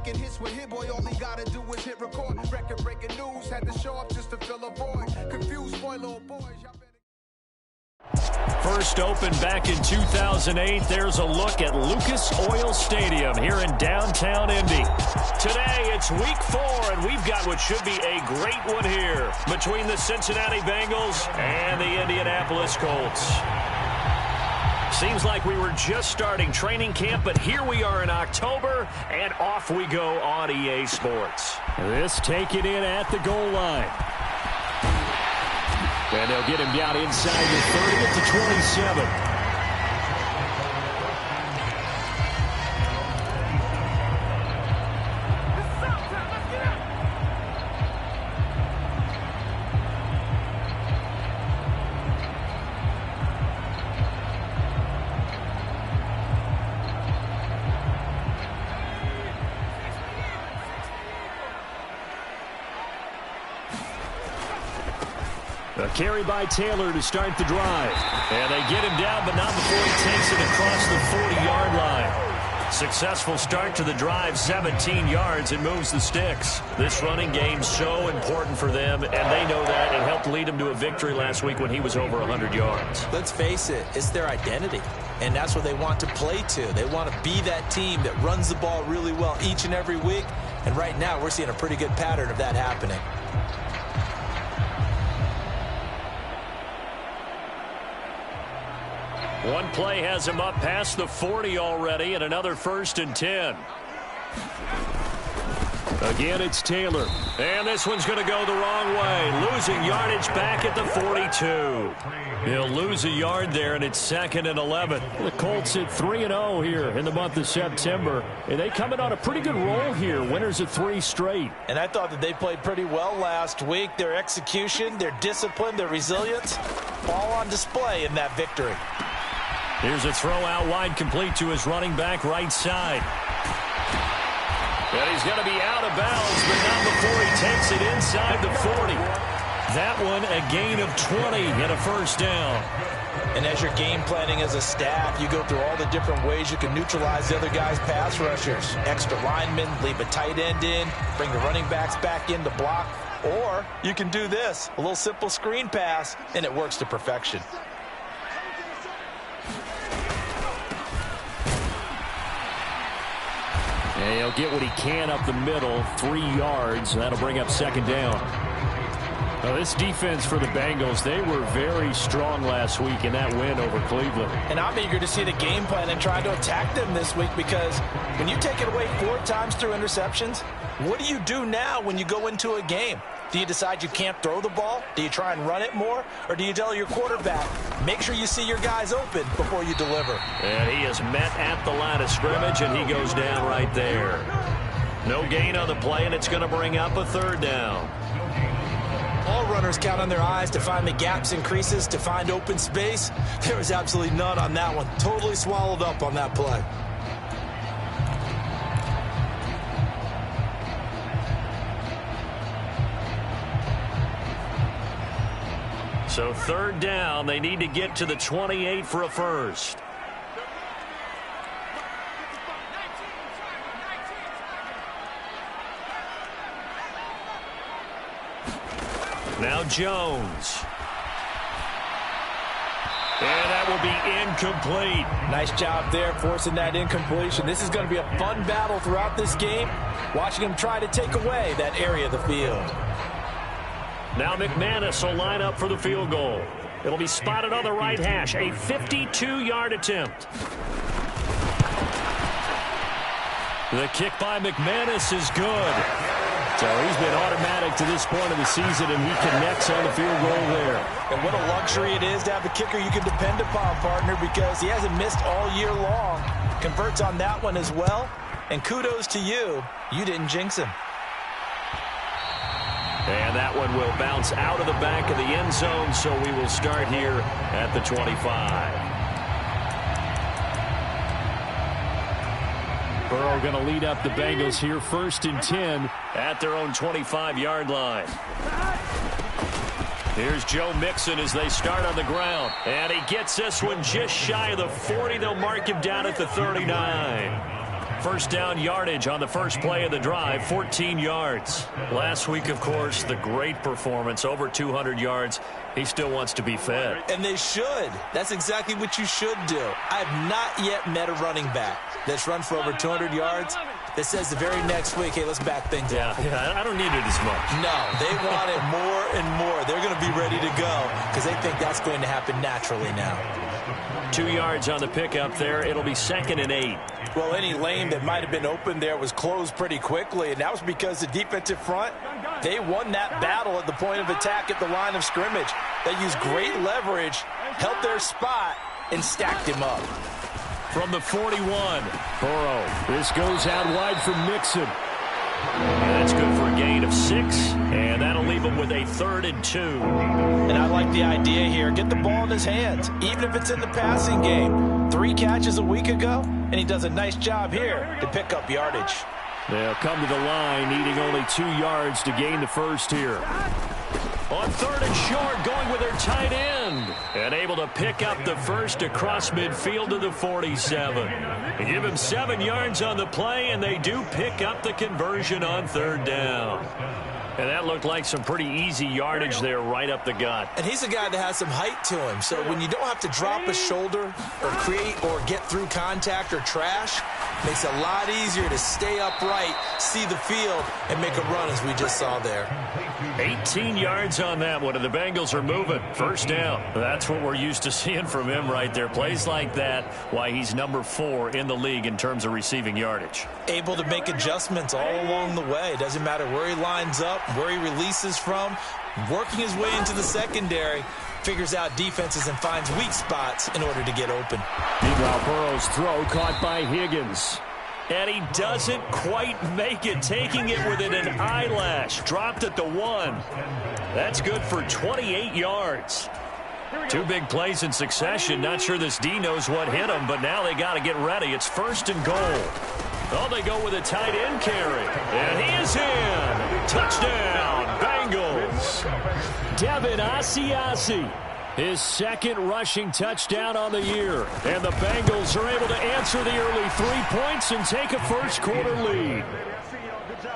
making hits with Hit Boy. All he gotta do is hit record. Record-breaking news, had to show up just to fill a void. Confused boy, little boys. First opened back in 2008. There's a look at Lucas Oil Stadium here in downtown Indy. Today, it's week 4, and we've got what should be a great one here between the Cincinnati Bengals and the Indianapolis Colts. Seems like we were just starting training camp, but here we are in October, and off we go on EA Sports. This taken in at the goal line. And they'll get him down inside the 30 at the 27. A carry by Taylor to start the drive. And they get him down, but not before he takes it across the 40-yard line. Successful start to the drive, 17 yards, and moves the sticks. This running game's so important for them, and they know that. It helped lead him to a victory last week when he was over 100 yards. Let's face it, it's their identity, and that's what they want to play to. They want to be that team that runs the ball really well each and every week, and right now we're seeing a pretty good pattern of that happening. One play has him up past the 40 already, and another 1st and 10. Again, it's Taylor. And this one's going to go the wrong way. Losing yardage back at the 42. He'll lose a yard there, and it's 2nd and 11. The Colts at 3-0 here in the month of September. And they come in on a pretty good roll here. Winners of 3 straight. And I thought that they played pretty well last week. Their execution, their discipline, their resilience, all on display in that victory. Here's a throw out wide, complete to his running back right side. And he's going to be out of bounds, but not before he takes it inside the 40. That one a gain of 20 and a 1st down. And as you're game planning as a staff, you go through all the different ways you can neutralize the other guy's pass rushers. Extra linemen, leave a tight end in, bring the running backs back in to block. Or you can do this, a little simple screen pass, and it works to perfection. And he'll get what he can up the middle, 3 yards. That'll bring up 2nd down. Now, this defense for the Bengals, they were very strong last week in that win over Cleveland. And I'm eager to see the game plan and try to attack them this week, because when you take it away 4 times through interceptions, what do you do now when you go into a game? Do you decide you can't throw the ball? Do you try and run it more? Or do you tell your quarterback, make sure you see your guys open before you deliver? And he is met at the line of scrimmage, and he goes down right there. No gain on the play, and it's going to bring up a 3rd down. All runners count on their eyes to find the gaps and creases, to find open space. There was absolutely none on that one. Totally swallowed up on that play. So 3rd down, they need to get to the 28 for a 1st. Now Jones. And that will be incomplete. Nice job there forcing that incompletion. This is going to be a fun battle throughout this game, watching him try to take away that area of the field. Now McManus will line up for the field goal. It'll be spotted on the right hash. A 52-yard attempt. The kick by McManus is good. So he's been automatic to this point of the season, and he connects on the field goal there. And what a luxury it is to have a kicker you can depend upon, partner, because he hasn't missed all year long. Converts on that one as well. And kudos to you. You didn't jinx him. And that one will bounce out of the back of the end zone, so we will start here at the 25. Burrow going to lead up the Bengals here, 1st and 10 at their own 25-yard line. Here's Joe Mixon as they start on the ground. And he gets this one just shy of the 40. They'll mark him down at the 39. first down yardage on the first play of the drive, 14 yards. Last week, of course, the great performance, over 200 yards. He still wants to be fed. And they should. That's exactly what you should do. I have not yet met a running back that's run for over 200 yards that says the very next week, hey, let's back things up. Yeah, I don't need it as much. No, they want it more and more. They're going to be ready to go because they think that's going to happen naturally now. 2 yards on the pickup there. It'll be 2nd and 8. Well, any lane that might have been open there was closed pretty quickly, and that was because the defensive front, they won that battle at the point of attack at the line of scrimmage. They used great leverage, held their spot, and stacked him up. From the 41, Burrow. This goes out wide for Mixon. And that's good for a gain of 6, and that'll leave him with a 3rd and 2. And I like the idea here. Get the ball in his hands, even if it's in the passing game. 3 catches a week ago, and he does a nice job here to pick up yardage. They'll come to the line, needing only 2 yards to gain the first here. On 3rd and short, going with their tight end. And able to pick up the first across midfield to the 47. They give him 7 yards on the play, and they do pick up the conversion on 3rd down. And that looked like some pretty easy yardage there right up the gut. And he's a guy that has some height to him. So when you don't have to drop a shoulder or create or get through contact or trash, makes it a lot easier to stay upright, see the field, and make a run as we just saw there. 18 yards on that one, and the Bengals are moving. 1st down. That's what we're used to seeing from him right there. Plays like that, why he's number 4 in the league in terms of receiving yardage. Able to make adjustments all along the way. Doesn't matter where he lines up, where he releases from, working his way into the secondary, figures out defenses and finds weak spots in order to get open. Meanwhile, Burrow's throw caught by Higgins. And he doesn't quite make it, taking it within an eyelash. Dropped at the 1. That's good for 28 yards. 2 big plays in succession. Not sure this D knows what hit him, but now they got to get ready. It's 1st and goal. Oh, they go with a tight end carry. And he is in. Touchdown, Bengals. Devin Asiasi. His 2nd rushing touchdown on the year. And the Bengals are able to answer the early 3 points and take a first-quarter lead.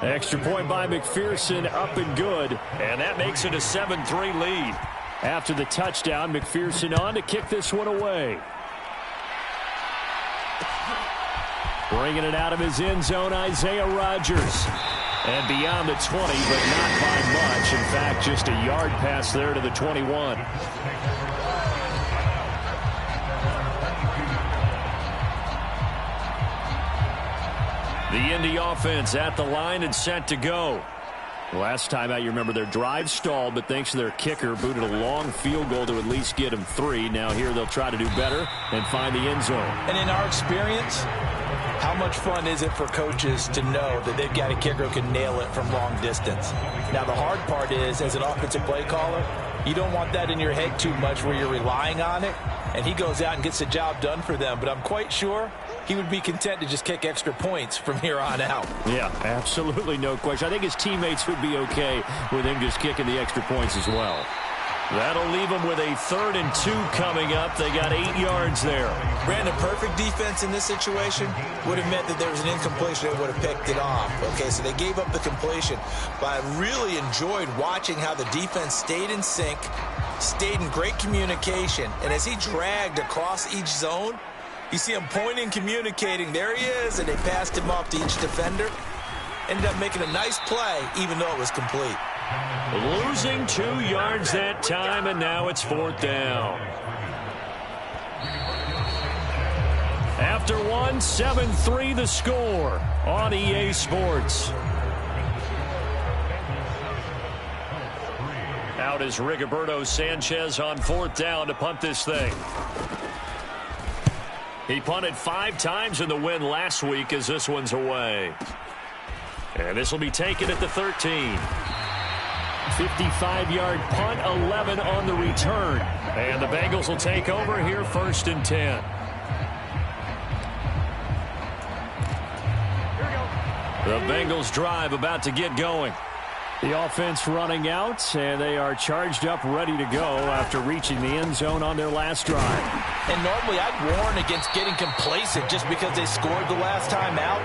Extra point by McPherson, up and good. And that makes it a 7-3 lead. After the touchdown, McPherson on to kick this one away. Bringing it out of his end zone, Isaiah Rodgers. And beyond the 20, but not by much. In fact, just a yard pass there to the 21. The Indy offense at the line and set to go. Last time out, you remember their drive stalled, but thanks to their kicker, booted a long field goal to at least get them 3. Now here they'll try to do better and find the end zone. And in our experience, how much fun is it for coaches to know that they've got a kicker who can nail it from long distance? Now, the hard part is, as an offensive play caller, you don't want that in your head too much where you're relying on it, and he goes out and gets the job done for them. But I'm quite sure he would be content to just kick extra points from here on out. Yeah, absolutely no question. I think his teammates would be okay with him just kicking the extra points as well. That'll leave them with a 3rd and 2 coming up. They got 8 yards there. Brandon, perfect defense in this situation would have meant that there was an incompletion. They would have picked it off. Okay, so they gave up the completion. But I really enjoyed watching how the defense stayed in sync, stayed in great communication. And as he dragged across each zone, you see him pointing, communicating. There he is, and they passed him off to each defender. Ended up making a nice play, even though it was complete. Losing 2 yards that time, and now it's 4th down. After 1, 7-3 the score on EA Sports. Out is Rigoberto Sanchez on 4th down to punt this thing. He punted 5 times in the win last week as this one's away. And this will be taken at the 13. 55-yard punt, 11 on the return. And the Bengals will take over here 1st and 10. The Bengals drive about to get going. The offense running out, and they are charged up, ready to go after reaching the end zone on their last drive. And normally I'd warn against getting complacent just because they scored the last time out.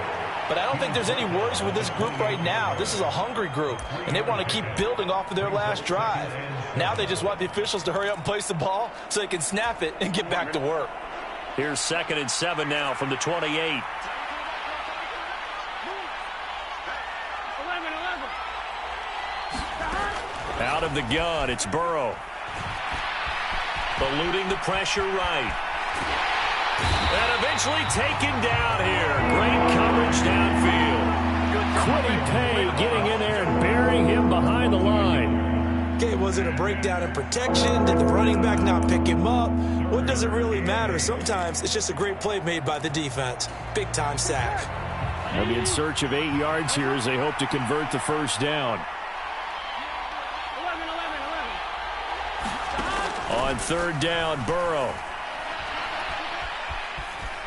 But I don't think there's any worries with this group right now. This is a hungry group, and they want to keep building off of their last drive. Now they just want the officials to hurry up and place the ball so they can snap it and get back to work. Here's 2nd and 7 now from the 28. Out of the gun, it's Burrow. Eluding the pressure right. And eventually taken down here. Great coverage downfield. Quiddy Pay getting in there and burying him behind the line. Okay, was it a breakdown in protection? Did the running back not pick him up? What does it really matter? Sometimes it's just a great play made by the defense. Big-time sack. They'll be in search of 8 yards here as they hope to convert the first down. On 3rd down, Burrow.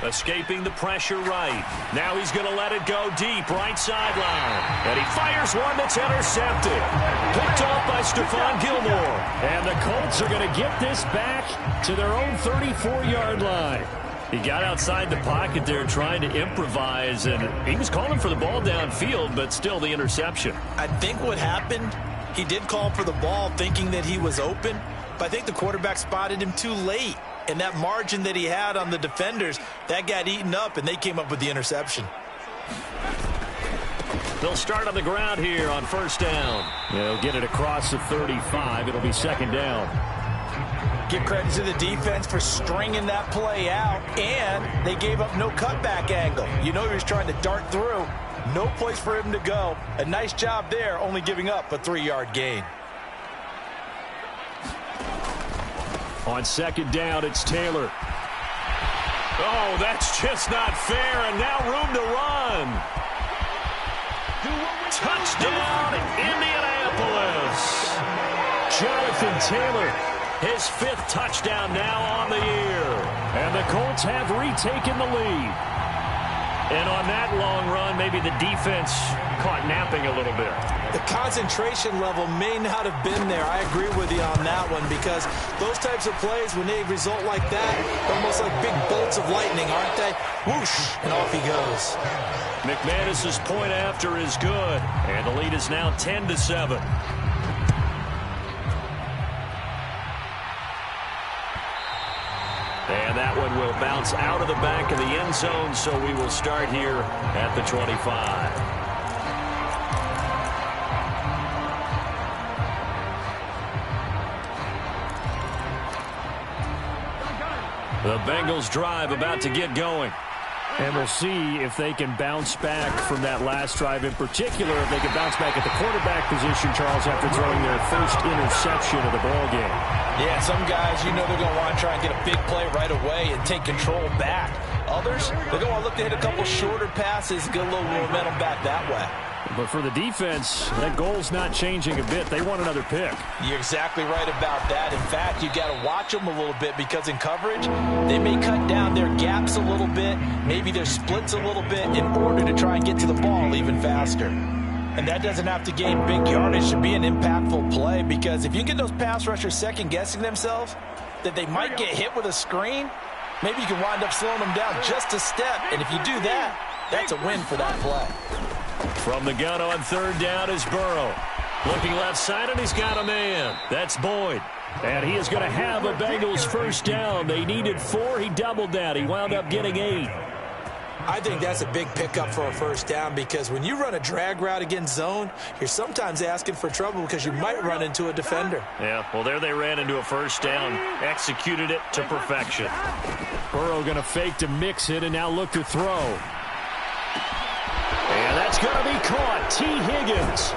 Escaping the pressure right. Now he's going to let it go deep, right sideline. And he fires one that's intercepted. Picked off by Stephon Gilmore. And the Colts are going to get this back to their own 34-yard line. He got outside the pocket there trying to improvise, and he was calling for the ball downfield, but still the interception. I think what happened, he did call for the ball thinking that he was open, but I think the quarterback spotted him too late. And that margin that he had on the defenders, that got eaten up, and they came up with the interception. They'll start on the ground here on 1st down. They'll get it across the 35. It'll be 2nd down. Give credit to the defense for stringing that play out, and they gave up no cutback angle. You know he was trying to dart through. No place for him to go. A nice job there, only giving up a 3-yard gain. On 2nd down, it's Taylor. Oh, that's just not fair, and now room to run. Touchdown, Indianapolis. Jonathan Taylor. His 5th touchdown now on the year. And the Colts have retaken the lead. And on that long run, maybe the defense caught napping a little bit. The concentration level may not have been there. I agree with you on that one, because those types of plays, when they result like that, they're almost like big bolts of lightning, aren't they? Whoosh, and off he goes. McManus's point after is good, and the lead is now 10-7. And that one will bounce out of the back of the end zone, so we will start here at the 25. The Bengals drive about to get going. And we'll see if they can bounce back from that last drive, in particular, if they can bounce back at the quarterback position, Charles, after throwing their first interception of the ball game. Yeah, some guys, you know they're going to want to try and get a big play right away and take control back. Others, they're going to look to hit a couple shorter passes, get a little momentum back that way. But for the defense, that goal's not changing a bit. They want another pick. You're exactly right about that. In fact, you got to watch them a little bit, because in coverage, they may cut down their gaps a little bit, maybe their splits a little bit, in order to try and get to the ball even faster. And that doesn't have to gain big yardage to be an impactful play, because if you get those pass rushers second-guessing themselves, that they might get hit with a screen, maybe you can wind up slowing them down just a step. And if you do that, that's a win for that play. From the gun on 3rd down is Burrow. Looking left side, and he's got a man. That's Boyd. And he is going to have a Bengals first down. They needed 4. He doubled that. He wound up getting 8. I think that's a big pickup for a first down, because when you run a drag route against zone, you're sometimes asking for trouble because you might run into a defender. Yeah, well, there they ran into a first down. Executed it to perfection. Burrow going to fake to mix it and now look to throw. And that's going to be caught. T. Higgins.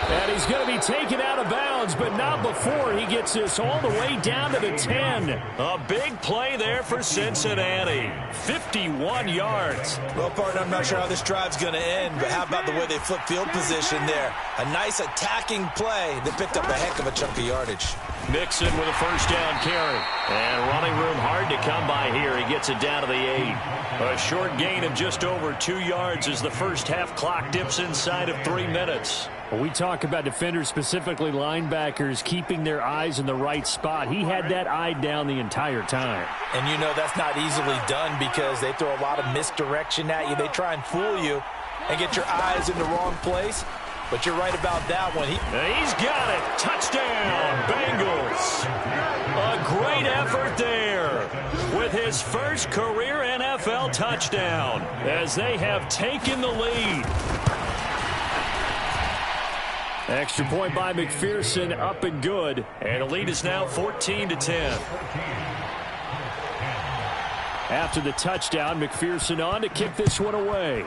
And he's going to be taken out of bounds, but not before he gets this all the way down to the 10. A big play there for Cincinnati. 51 yards. Well, partner, I'm not sure how this drive's going to end, but how about the way they flip field position there? A nice attacking play that picked up a heck of a chunk of yardage. Mixon with a first down carry. And running room hard to come by here. He gets it down to the 8. A short gain of just over 2 yards as the first half clock dips inside of 3 minutes. When we talk about defenders, specifically linebackers, keeping their eyes in the right spot, he had that eye down the entire time. And you know that's not easily done because they throw a lot of misdirection at you. They try and fool you and get your eyes in the wrong place. But you're right about that one. He's got it. Touchdown, Bengals. A great effort there with his first career NFL touchdown as they have taken the lead. Extra point by McPherson, up and good. And the lead is now 14-10. After the touchdown, McPherson on to kick this one away.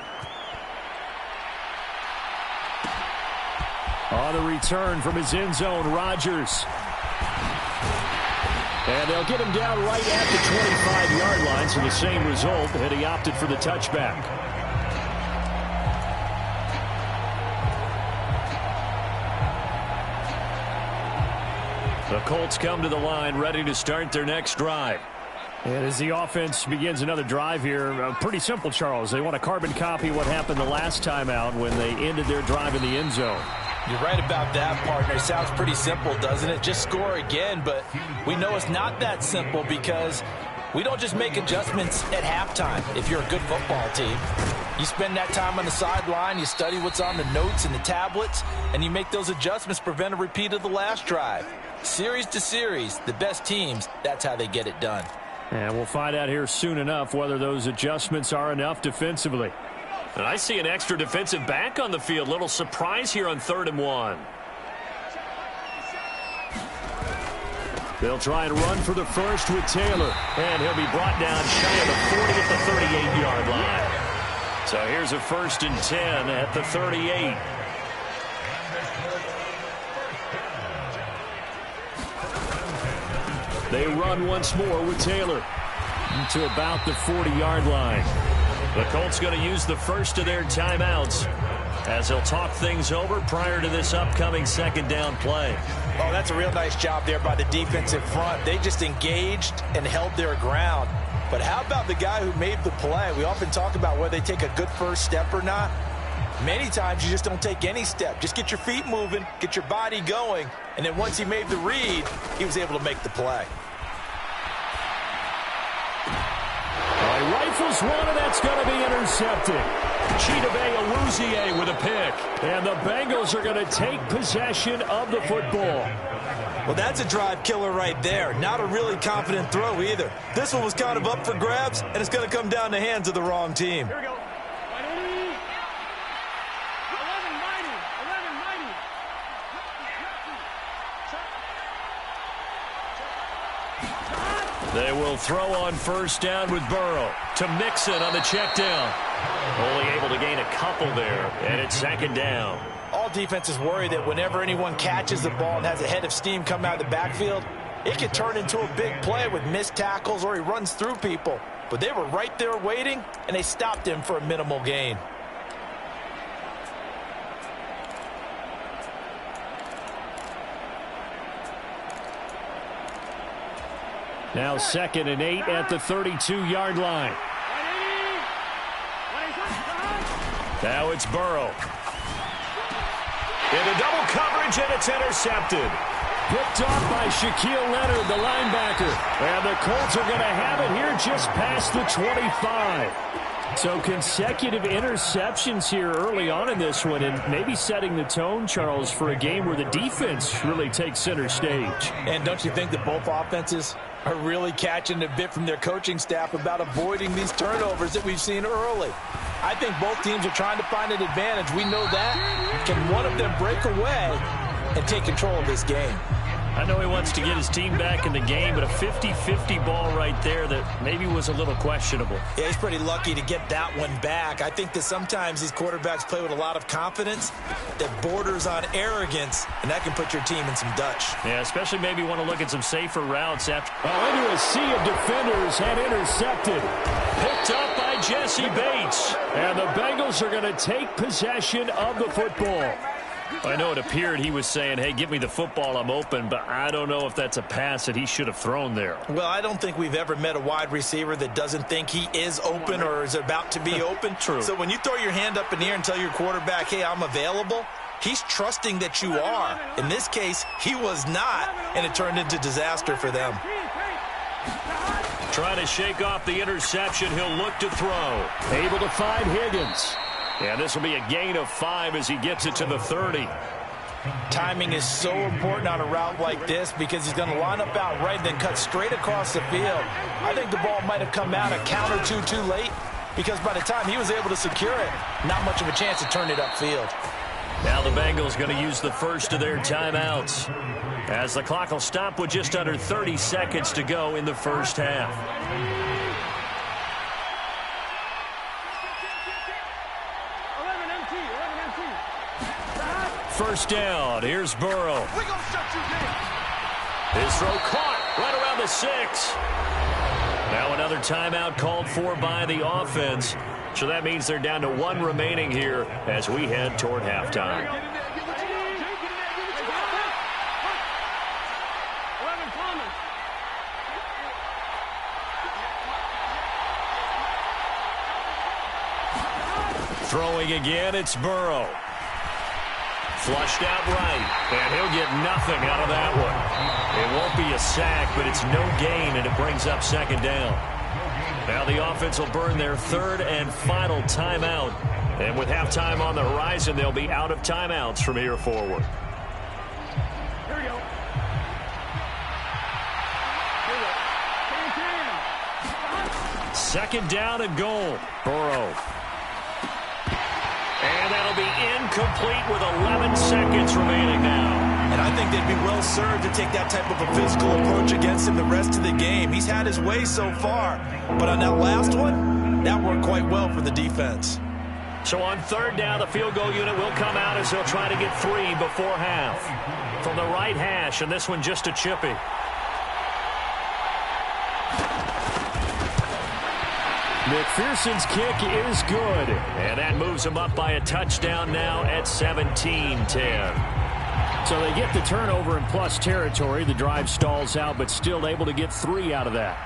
On the return from his end zone, Rodgers. And they'll get him down right at the 25-yard line, so the same result, and he opted for the touchback. The Colts come to the line, ready to start their next drive. And as the offense begins another drive here, pretty simple, Charles. They want to carbon copy what happened the last time out when they ended their drive in the end zone. You're right about that, partner. It sounds pretty simple, doesn't it? Just score again, but we know it's not that simple because we don't just make adjustments at halftime if you're a good football team. You spend that time on the sideline, you study what's on the notes and the tablets, and you make those adjustments to prevent a repeat of the last drive. Series to series, the best teams, that's how they get it done. And we'll find out here soon enough whether those adjustments are enough defensively. And I see an extra defensive back on the field. Little surprise here on 3rd and 1. They'll try and run for the first with Taylor. And he'll be brought down shy of the 40 at the 38-yard line. So here's a 1st and 10 at the 38. They run once more with Taylor to about the 40-yard line. The Colts going to use the first of their timeouts as they'll talk things over prior to this upcoming 2nd down play. Oh, that's a real nice job there by the defensive front. They just engaged and held their ground. But how about the guy who made the play? We often talk about whether they take a good first step or not. Many times you just don't take any step. Just get your feet moving, get your body going, and then once he made the read, he was able to make the play. Rifles one, and that's going to be intercepted. Chidobe Awuzie with a pick. And the Bengals are going to take possession of the football. Well, that's a drive killer right there. Not a really confident throw either. This one was kind of up for grabs, and it's going to come down the hands of the wrong team. Here we go. They will throw on 1st down with Burrow to Mixon on the check down. Only able to gain a couple there, and it's 2nd down. All defenses worry that whenever anyone catches the ball and has a head of steam come out of the backfield, it can turn into a big play with missed tackles or he runs through people. But they were right there waiting, and they stopped him for a minimal gain. Now 2nd and 8 at the 32-yard line. Now it's Burrow. Into double coverage, and it's intercepted. Picked off by Shaquille Leonard, the linebacker. And the Colts are going to have it here just past the 25. So consecutive interceptions here early on in this one, and maybe setting the tone, Charles, for a game where the defense really takes center stage. And don't you think that both offenses are really catching a bit from their coaching staff about avoiding these turnovers that we've seen early? I think both teams are trying to find an advantage. We know that. Can one of them break away and take control of this game? I know he wants to get his team back in the game, but a 50-50 ball right there that maybe was a little questionable. Yeah, he's pretty lucky to get that one back. I think that sometimes these quarterbacks play with a lot of confidence that borders on arrogance, and that can put your team in some Dutch. Yeah, especially maybe want to look at some safer routes after. Into a sea of defenders and intercepted. Picked up by Jesse Bates. And the Bengals are going to take possession of the football. I know it appeared he was saying, hey, give me the football, I'm open, but I don't know if that's a pass that he should have thrown there. Well, I don't think we've ever met a wide receiver that doesn't think he is open or is about to be open. True. So when you throw your hand up in the air and tell your quarterback, hey, I'm available, He's trusting that you are. In this case, he was not, and it turned into disaster for them. Trying to shake off the interception. He'll look to throw. Able to find Higgins. And this will be a gain of 5 as he gets it to the 30. Timing is so important on a route like this because he's going to line up out right and then cut straight across the field. I think the ball might have come out a count or two too late because by the time he was able to secure it, not much of a chance to turn it upfield. Now the Bengals going to use the first of their timeouts as the clock will stop with just under 30 seconds to go in the first half. First down. Here's Burrow. His throw caught right around the 6. Now another timeout called for by the offense. So that means they're down to 1 remaining here as we head toward halftime. Throwing again, it's Burrow. Flushed out right, and he'll get nothing out of that one. It won't be a sack, but it's no gain, and it brings up second down. Now the offense will burn their 3rd and final timeout. And with halftime on the horizon, they'll be out of timeouts from here forward. Here we go. Second down and goal. Burrow. And that'll be incomplete with 11 seconds remaining now. And I think they'd be well served to take that type of a physical approach against him the rest of the game. He's had his way so far, but on that last one, that worked quite well for the defense. So on 3rd down, the field goal unit will come out as they'll try to get 3 before half. From the right hash, and this one just a chippy. McPherson's kick is good, and that moves him up by a touchdown now at 17-10. So they get the turnover in plus territory. The drive stalls out, but still able to get 3 out of that.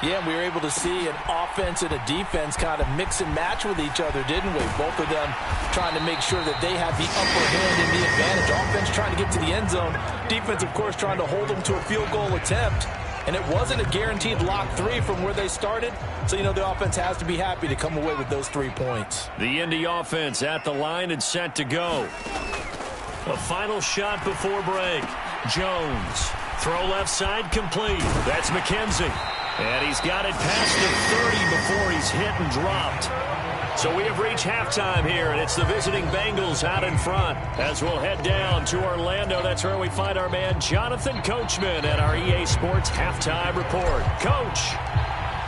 Yeah, we were able to see an offense and a defense kind of mix and match with each other, didn't we? Both of them trying to make sure that they have the upper hand and the advantage. Offense trying to get to the end zone. Defense, of course, trying to hold them to a field goal attempt. And it wasn't a guaranteed lock 3 from where they started. So, you know, the offense has to be happy to come away with those 3 points. The Indy offense at the line and set to go. A final shot before break. Jones. Throw left side complete. That's McKenzie. And he's got it past the 30 before he's hit and dropped. So we have reached halftime here, and it's the visiting Bengals out in front. As we'll head down to Orlando, that's where we find our man Jonathan Coachman at our EA Sports Halftime Report. Coach,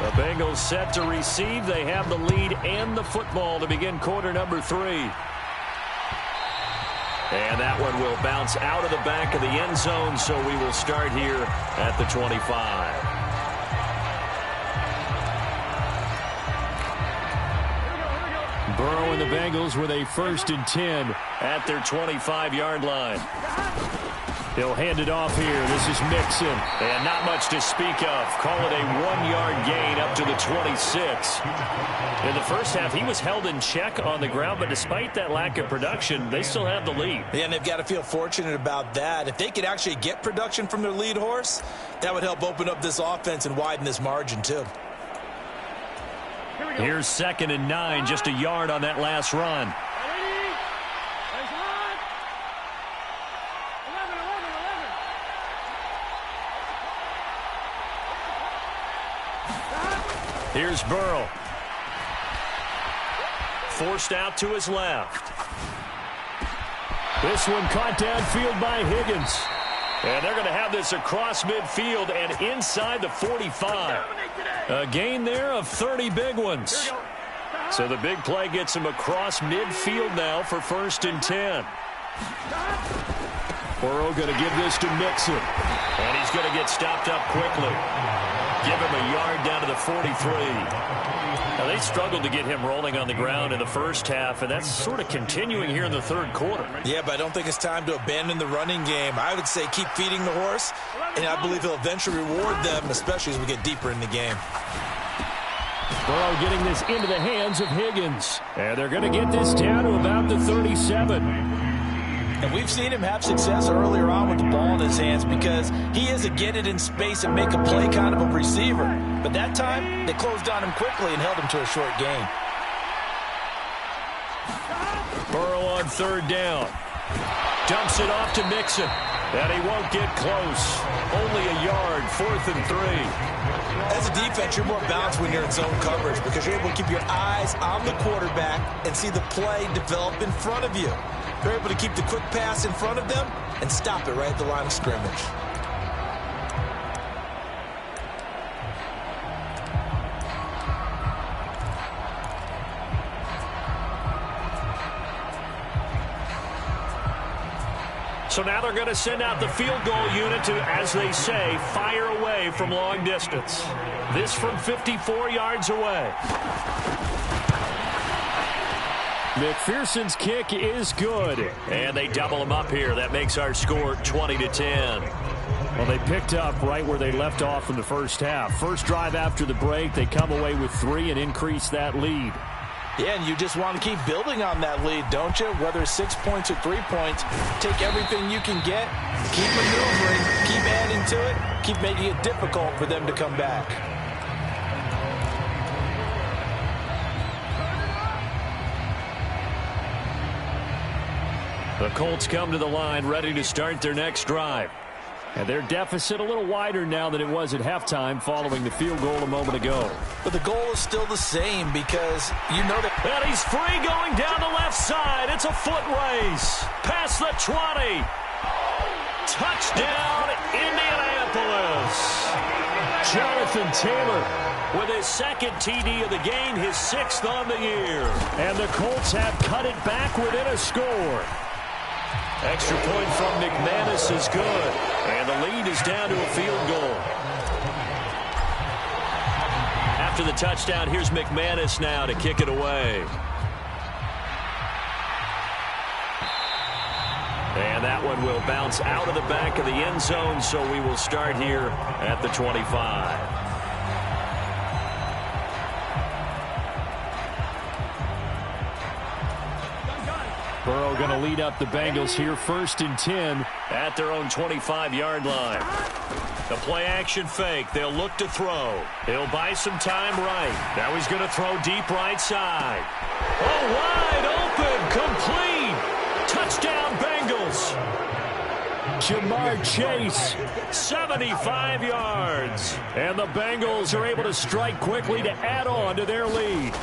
the Bengals set to receive. They have the lead and the football to begin quarter number 3. And that one will bounce out of the back of the end zone, so we will start here at the 25. Burrow and the Bengals with a 1st and 10 at their 25-yard line. He'll hand it off here. This is Mixon. And not much to speak of. Call it a 1-yard gain up to the 26. In the first half, he was held in check on the ground, but despite that lack of production, they still have the lead. Yeah, and they've got to feel fortunate about that. If they could actually get production from their lead horse, that would help open up this offense and widen this margin, too. Here's 2nd and 9, just a yard on that last run. Here's Burrow. Forced out to his left. This one caught downfield by Higgins. And they're going to have this across midfield and inside the 45. A gain there of 30 big ones. So the big play gets him across midfield now for 1st and 10. Burrow going to give this to Mixon. And he's going to get stopped up quickly. Give him a yard down to the 43. Now, they struggled to get him rolling on the ground in the first half, and that's sort of continuing here in the 3rd quarter. Yeah, but I don't think it's time to abandon the running game. I would say keep feeding the horse, and I believe he'll eventually reward them, especially as we get deeper in the game. Burrow getting this into the hands of Higgins. And they're going to get this down to about the 37. And we've seen him have success earlier on with the ball in his hands because he is a get it in space and make a play kind of a receiver. But that time, they closed on him quickly and held him to a short gain. Burrow on third down. Dumps it off to Mixon. And he won't get close. Only a yard, 4th and 3. As a defense, you're more balanced when you're in zone coverage because you're able to keep your eyes on the quarterback and see the play develop in front of you. You're able to keep the quick pass in front of them and stop it right at the line of scrimmage. So now they're going to send out the field goal unit to, as they say, fire away from long distance. This from 54 yards away. McPherson's kick is good. And they double him up here. That makes our score 20-10. Well, they picked up right where they left off in the first half. First drive after the break, they come away with 3 and increase that lead. Yeah, and you just want to keep building on that lead, don't you? Whether it's 6 points or 3 points, take everything you can get, keep maneuvering, keep adding to it, keep making it difficult for them to come back. The Colts come to the line, ready to start their next drive. And their deficit a little wider now than it was at halftime following the field goal a moment ago. But the goal is still the same because you know that. And he's free going down the left side. It's a foot race. Past the 20. Touchdown, Indianapolis. Jonathan Taylor with his second TD of the game, his 6th on the year. And the Colts have cut it back within a score. Extra point from McManus is good. And the lead is down to a field goal. After the touchdown, here's McManus now to kick it away. And that one will bounce out of the back of the end zone, so we will start here at the 25. Burrow going to lead up the Bengals here, 1st and 10 at their own 25-yard line. The play-action fake. They'll look to throw. He'll buy some time right. Now he's going to throw deep right side. Oh, wide open, complete. Touchdown, Bengals. Jamar Chase, 75 yards. And the Bengals are able to strike quickly to add on to their lead.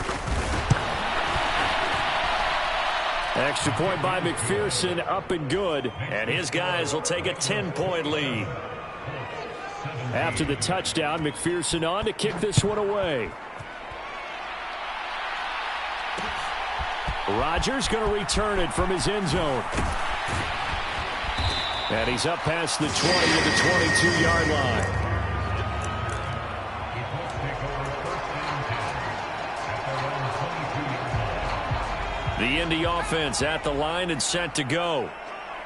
Extra point by McPherson, up and good. And his guys will take a 10-point lead. After the touchdown, McPherson on to kick this one away. Rodgers going to return it from his end zone. And he's up past the 20 to the 22-yard line. The Indy offense at the line and set to go.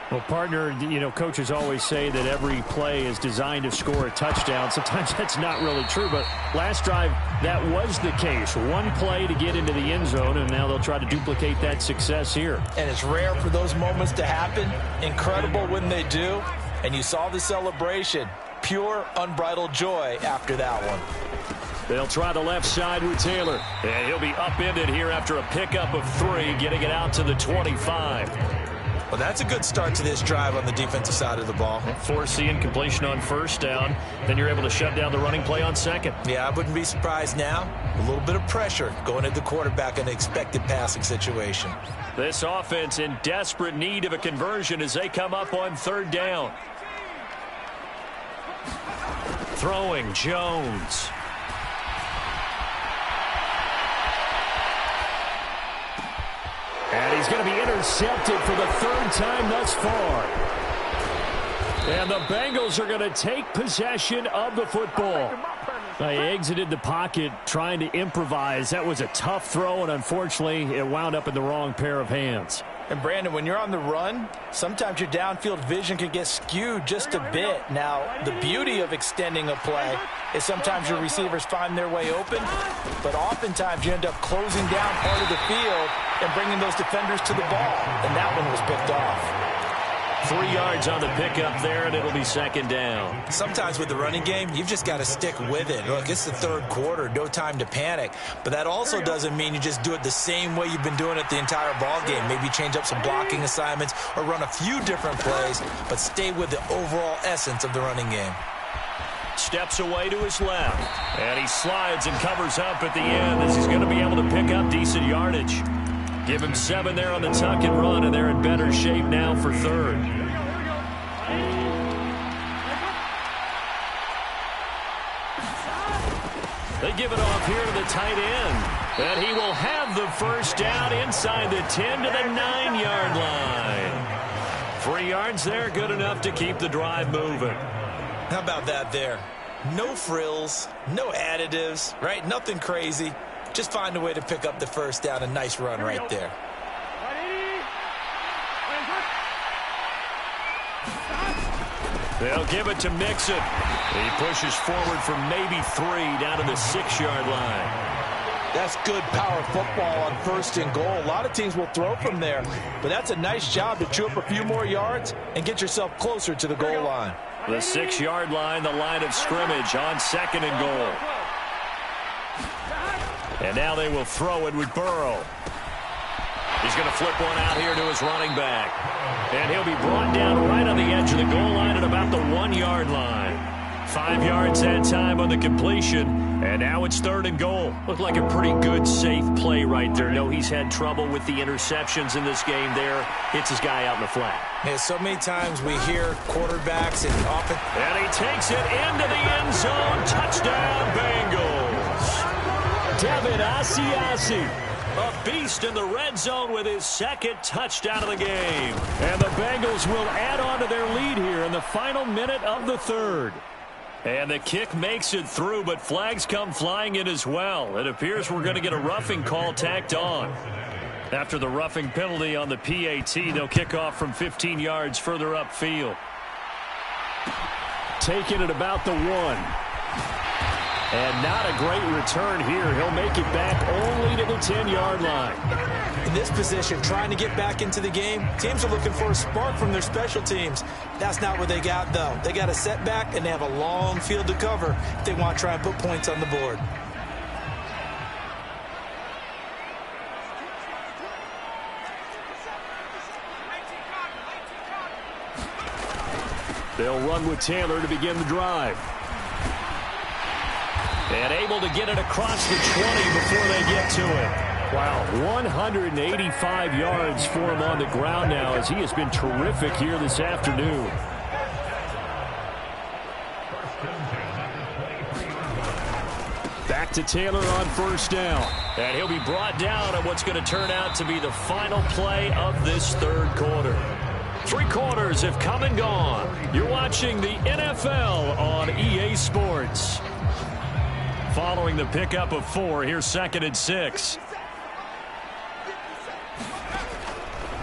Well, partner, coaches always say that every play is designed to score a touchdown. Sometimes that's not really true, but last drive, that was the case. One play to get into the end zone, and now they'll try to duplicate that success here. And it's rare for those moments to happen. Incredible when they do. And you saw the celebration. Pure, unbridled joy after that one. They'll try the left side with Taylor. And he'll be upended here after a pickup of 3, getting it out to the 25. Well, that's a good start to this drive on the defensive side of the ball. Force the incompletion on first down. Then you're able to shut down the running play on second. Yeah, I wouldn't be surprised now. A little bit of pressure going at the quarterback in an expected passing situation. This offense in desperate need of a conversion as they come up on 3rd down. Throwing Jones. And he's going to be intercepted for the 3rd time thus far. And the Bengals are going to take possession of the football. They exited the pocket trying to improvise. That was a tough throw, and unfortunately, it wound up in the wrong pair of hands. And, Brandon, when you're on the run, sometimes your downfield vision can get skewed just a bit. Now, the beauty of extending a play is sometimes your receivers find their way open, but oftentimes you end up closing down part of the field and bringing those defenders to the ball, and that one was picked off. 3 yards on the pickup there, and it'll be second down. Sometimes with the running game, you've just got to stick with it. Look, it's the third quarter, no time to panic. But that also doesn't mean you just do it the same way you've been doing it the entire ball game. Maybe change up some blocking assignments or run a few different plays, but stay with the overall essence of the running game. Steps away to his left, and he slides and covers up at the end as he's going to be able to pick up decent yardage. Give him 7 there on the tuck and run, and they're in better shape now for third. They give it off here to the tight end, and he will have the first down inside the 10 to the 9-yard line. 3 yards there, good enough to keep the drive moving. How about that there? No frills, no additives, right? Nothing crazy. Just find a way to pick up the first down. A nice run right there. They'll give it to Mixon. He pushes forward for maybe 3 down to the 6-yard line. That's good power football on 1st and goal. A lot of teams will throw from there, but that's a nice job to chew up a few more yards and get yourself closer to the goal line. The 6-yard line, the line of scrimmage on 2nd and goal. And now they will throw it with Burrow. He's going to flip one out here to his running back. And he'll be brought down right on the edge of the goal line at about the 1-yard line. 5 yards that time on the completion. And now it's 3rd and goal. Looked like a pretty good, safe play right there. No, he's had trouble with the interceptions in this game there. Hits his guy out in the flat. Yeah, so many times we hear quarterbacks and often. And he takes it into the end zone. Touchdown, Bengals. David Asiasi, a beast in the red zone with his 2nd touchdown of the game. And the Bengals will add on to their lead here in the final minute of the 3rd. And the kick makes it through, but flags come flying in as well. It appears we're going to get a roughing call tacked on. After the roughing penalty on the PAT, they'll kick off from 15 yards further upfield. Taking it about the 1. And not a great return here. He'll make it back only to the 10-yard line. In this position, trying to get back into the game, teams are looking for a spark from their special teams. That's not what they got, though. They got a setback, and they have a long field to cover if they want to try and put points on the board. They'll run with Taylor to begin the drive. And able to get it across the 20 before they get to it. Wow, 185 yards for him on the ground now as he has been terrific here this afternoon. Back to Taylor on 1st down. And he'll be brought down on what's going to turn out to be the final play of this 3rd quarter. 3 quarters have come and gone. You're watching the NFL on EA Sports. Following the pickup of 4, here's 2nd and 6.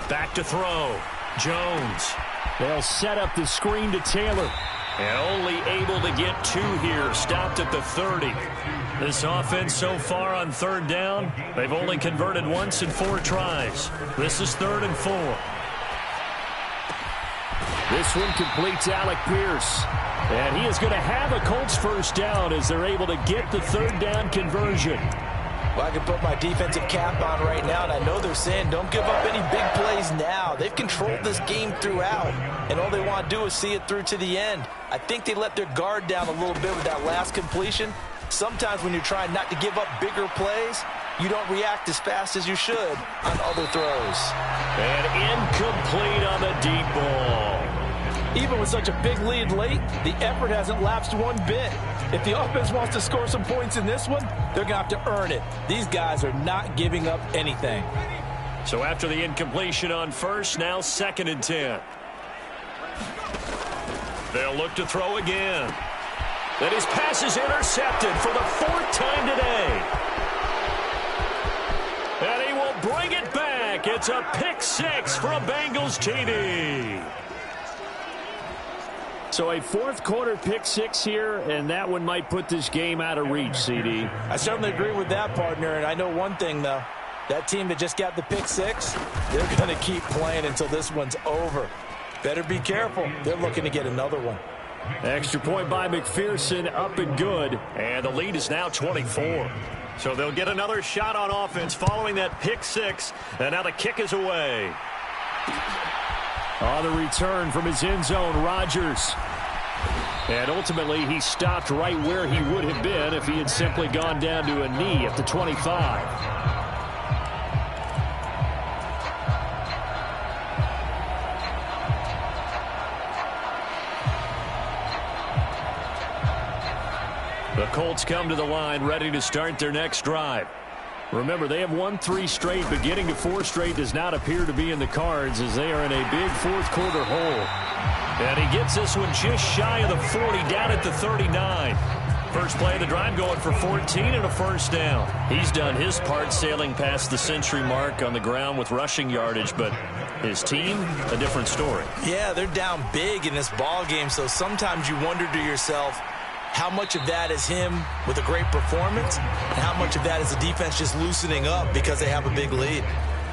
Back to throw. Jones. They'll set up the screen to Taylor. And only able to get 2 here. Stopped at the 30. This offense so far on 3rd down, they've only converted once in 4 tries. This is 3rd and 4. This one completes Alec Pierce. And he is going to have a Colts first down as they're able to get the 3rd down conversion. Well, I can put my defensive cap on right now, and I know they're saying don't give up any big plays now. They've controlled this game throughout, and all they want to do is see it through to the end. I think they let their guard down a little bit with that last completion. Sometimes when you're trying not to give up bigger plays, you don't react as fast as you should on other throws. And incomplete on the deep ball. Even with such a big lead late, the effort hasn't lapsed one bit. If the offense wants to score some points in this one, they're going to have to earn it. These guys are not giving up anything. So after the incompletion on 1st, now 2nd and 10. They'll look to throw again. And his pass is intercepted for the 4th time today. And he will bring it back. It's a pick 6 for a Bengals TD. So a 4th quarter pick 6 here, and that one might put this game out of reach, CD. I certainly agree with that, partner, and I know one thing, though. That team that just got the pick 6, they're going to keep playing until this one's over. Better be careful. They're looking to get another one. Extra point by McPherson, up and good. And the lead is now 24. So they'll get another shot on offense following that pick six. And now the kick is away. On the return from his end zone, Rodgers. And ultimately, he stopped right where he would have been if he had simply gone down to a knee at the 25. The Colts come to the line, ready to start their next drive. Remember, they have won 3 straight, but getting to 4 straight does not appear to be in the cards as they are in a big fourth-quarter hole. And he gets this one just shy of the 40, down at the 39. First play of the drive going for 14 and a first down. He's done his part sailing past the century mark on the ground with rushing yardage, but his team, a different story. Yeah, they're down big in this ball game, so sometimes you wonder to yourself, how much of that is him with a great performance, and how much of that is the defense just loosening up because they have a big lead?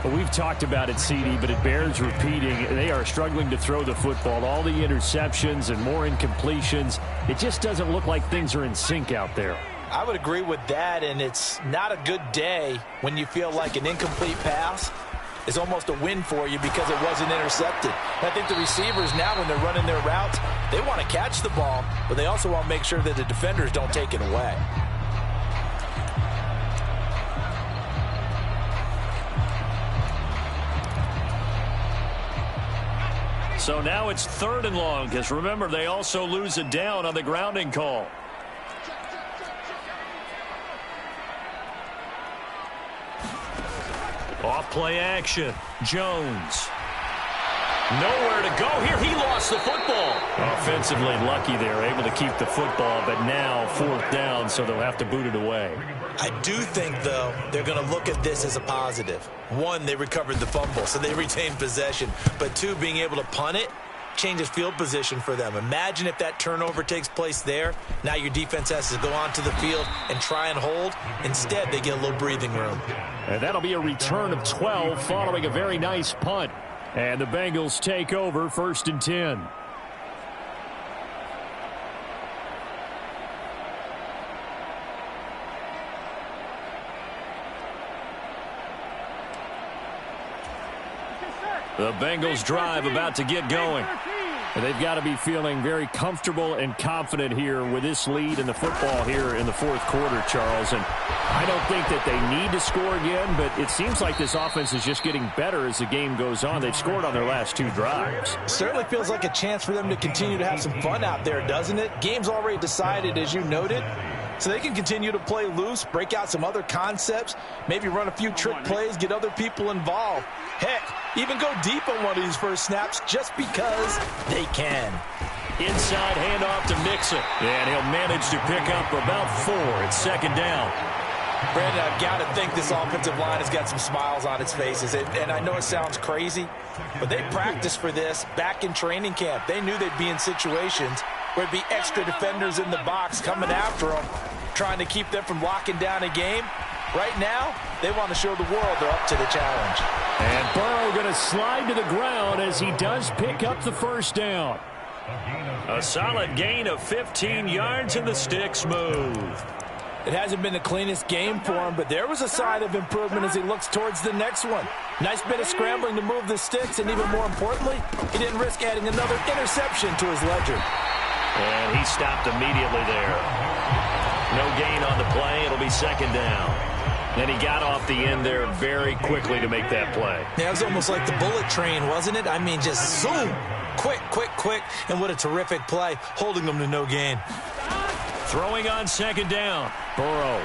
Well, we've talked about it, CD, but it bears repeating. They are struggling to throw the football. All the interceptions and more incompletions. It just doesn't look like things are in sync out there. I would agree with that, and it's not a good day when you feel like an incomplete pass is almost a win for you because it wasn't intercepted. I think the receivers now, when they're running their routes, they want to catch the ball, but they also want to make sure that the defenders don't take it away. So now it's 3rd and long, because remember, they also lose it down on the grounding call. Off play action. Jones. Nowhere to go here. He lost the football. Offensively lucky they were able to keep the football, but now 4th down, so they'll have to boot it away. I do think, though, they're going to look at this as a positive. 1, they recovered the fumble, so they retained possession. But 2, being able to punt it changes field position for them. Imagine if that turnover takes place there. Now your defense has to go onto the field and try and hold. Instead, they get a little breathing room. And that'll be a return of 12 following a very nice punt. And the Bengals take over 1st and 10. The Bengals drive about to get going. And they've got to be feeling very comfortable and confident here with this lead in the football here in the 4th quarter, Charles. And I don't think that they need to score again, but it seems like this offense is just getting better as the game goes on. They've scored on their last 2 drives. Certainly feels like a chance for them to continue to have some fun out there, doesn't it? Game's already decided, as you noted. So they can continue to play loose, break out some other concepts, maybe run a few trick plays, get other people involved. Heck, even go deep on one of these first snaps just because they can. Inside handoff to Mixon. And he'll manage to pick up about 4. It's 2nd down. Brandon, I've got to think this offensive line has got some smiles on its faces. And I know it sounds crazy, but they practiced for this back in training camp. They knew they'd be in situations where there'd be extra defenders in the box coming after them, trying to keep them from locking down a game. Right now, they want to show the world they're up to the challenge. And Burrow going to slide to the ground as he does pick up the 1st down. A solid gain of 15 yards, and the sticks move. It hasn't been the cleanest game for him, but there was a sign of improvement as he looks towards the next one. Nice bit of scrambling to move the sticks, and even more importantly, he didn't risk adding another interception to his ledger. And he stopped immediately there. No gain on the play. It'll be 2nd down. And he got off the end there very quickly to make that play. Yeah, it was almost like the bullet train, wasn't it? I mean, just zoom. Quick, quick, quick. And what a terrific play, holding them to no gain. Throwing on 2nd down. Burrow.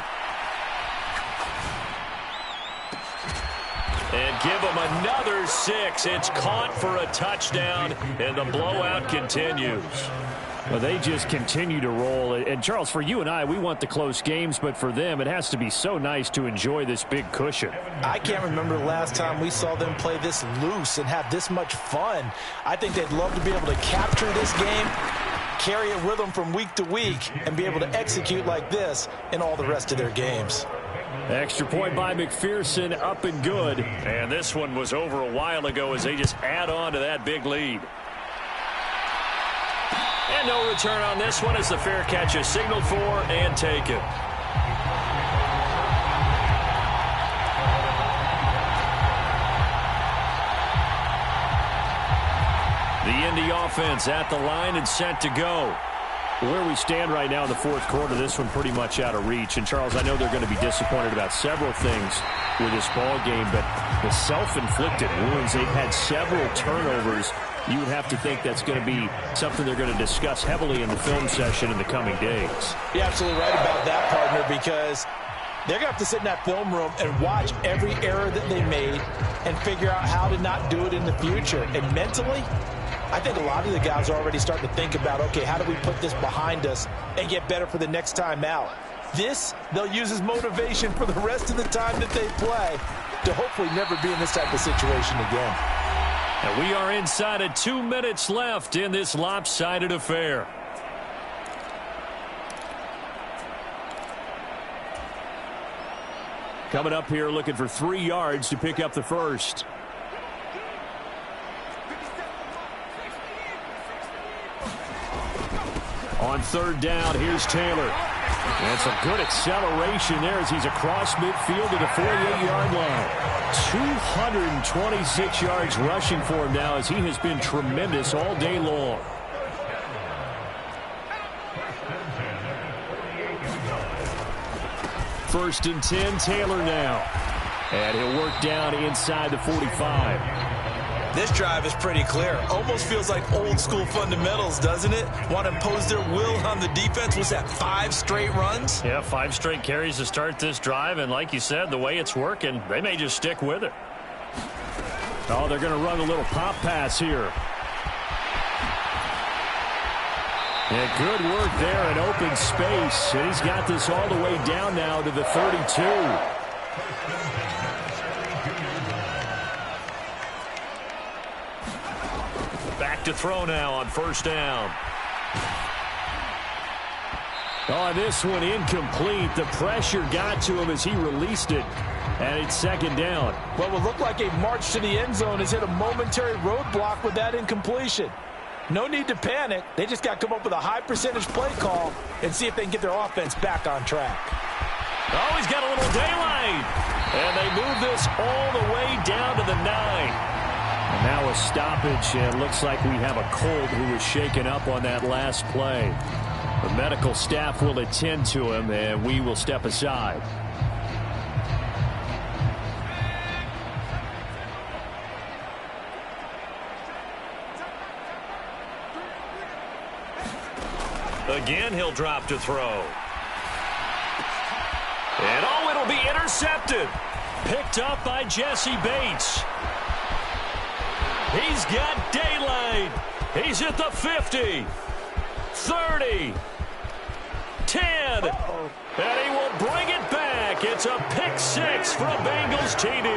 And give him another 6. It's caught for a touchdown, and the blowout continues. Well, they just continue to roll. And, Charles, for you and I, we want the close games, but for them, it has to be so nice to enjoy this big cushion. I can't remember the last time we saw them play this loose and have this much fun. I think they'd love to be able to capture this game, carry it with them from week to week, and be able to execute like this in all the rest of their games. Extra point by McPherson, up and good. And this one was over a while ago as they just add on to that big lead. And no return on this one as the fair catch is signaled for and taken. The Indy offense at the line and set to go. Where we stand right now in the fourth quarter, this one pretty much out of reach. And, Charles, I know they're going to be disappointed about several things with this ball game, but the self-inflicted wounds, they've had several turnovers. You would have to think that's going to be something they're going to discuss heavily in the film session in the coming days. You're absolutely right about that, partner, because they're going to have to sit in that film room and watch every error that they made and figure out how to not do it in the future. And mentally, I think a lot of the guys are already starting to think about, okay, how do we put this behind us and get better for the next time out? This, they'll use as motivation for the rest of the time that they play to hopefully never be in this type of situation again. And we are inside of 2 minutes left in this lopsided affair. Coming up here looking for 3 yards to pick up the first. On third down, here's Taylor. And some good acceleration there as he's across midfield to the 48-yard line. 226 yards rushing for him now as he has been tremendous all day long. First and 10, Taylor now. And he'll work down inside the 45. This drive is pretty clear. Almost feels like old school fundamentals, doesn't it? Want to impose their will on the defense. Was that 5 straight runs? Yeah, 5 straight carries to start this drive. And like you said, the way it's working, they may just stick with it. Oh, they're going to run a little pop pass here. Yeah, good work there in open space. And he's got this all the way down now to the 32. Back to throw now on first down. Oh, this one incomplete. The pressure got to him as he released it. And it's second down. What would look like a march to the end zone has hit a momentary roadblock with that incompletion. No need to panic. They just got to come up with a high percentage play call and see if they can get their offense back on track. Oh, he's got a little daylight. And they move this all the way down to the 9. And now a stoppage, and looks like we have a Colt who was shaken up on that last play. The medical staff will attend to him, and we will step aside. Again, he'll drop to throw. And oh, it'll be intercepted. Picked up by Jesse Bates. He's got daylight. He's at the 50, 30, 10, and he will bring it back. It's a pick 6 for a Bengals TD.